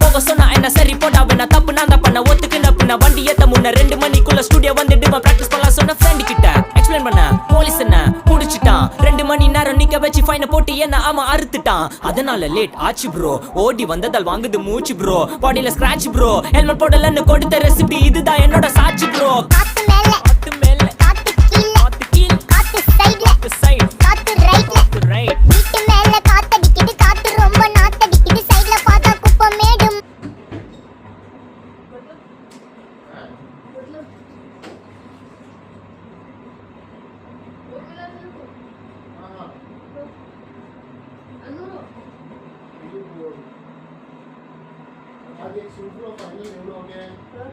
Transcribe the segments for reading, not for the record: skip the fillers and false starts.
போக சொன்னா என்ன சரி போடா வேணா தப்பு நான் தான் பண்ண ஒத்துக்குன பின்ன வண்டி ஏத்த முன்ன 2 மணிக்குள்ள ஸ்டுடியோ வந்துட்டு பிராக்டிஸ் பண்ணலாம் சொன்ன ஃப்ரெண்ட் கிட்ட எக்ஸ்பிளைன் பண்ண போலீஸ் என்ன புடிச்சிட்டான் 2 மணி நேரம் நிக்க வச்சு ஃபைனை போட்டு என்ன அவன் அறுத்துட்டான் அதனால லேட் ஆச்சு ப்ரோ ஓடி வந்ததால் வாங்குது மூச்சு ப்ரோ பாடியில ஸ்கிராட்ச் ப்ரோ ஹெல்மெட் போடலன்னு கொடுத்த ரெசிபி இதுதான் என்னோட சாட்சி ப்ரோ காத்து மேல காத்து கீழ காத்து சைடுல காத்து ரைட் வீட்டு மேல காத்தடிக்குது காத்து ரொம்ப நாத்தடிக்குது சைடுல பார்த்தா குப்பை மேடும் आज एक सूट लो फाइनल लेवल हो गया है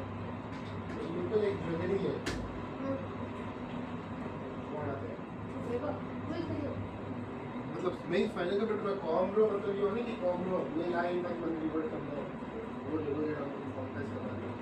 बिल्कुल एक ज्वेलरी है कौन आता है मतलब मैं फाइनल का बेटा कॉम रो मतलब ये होने की कॉम रो मैं लाइन तक मंदिर रिकॉर्ड करना वो देखो ये हम कॉन्टेस्ट कर रहे हैं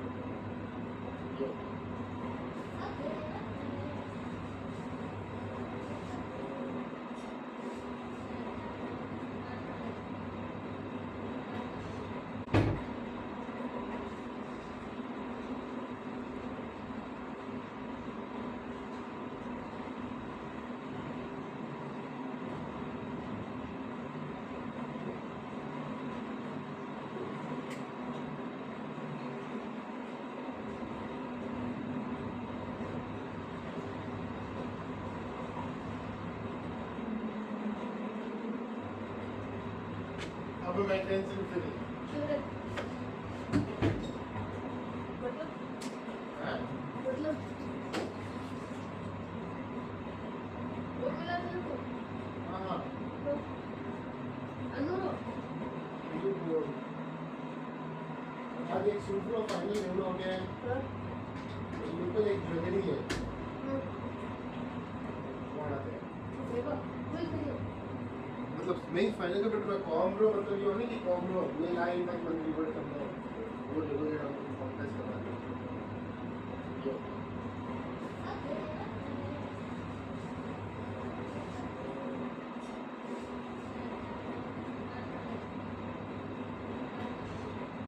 अब मैं टेंशन फ्री आज एक सूट लो फाइनल लेवल हो गया है बिल्कुल एक ज्वेलरी है कौन आता है मतलब मैं फाइनल का बेटा कॉम रो मतलब ये होने की कॉम रो मैं लाइन तक मंदिर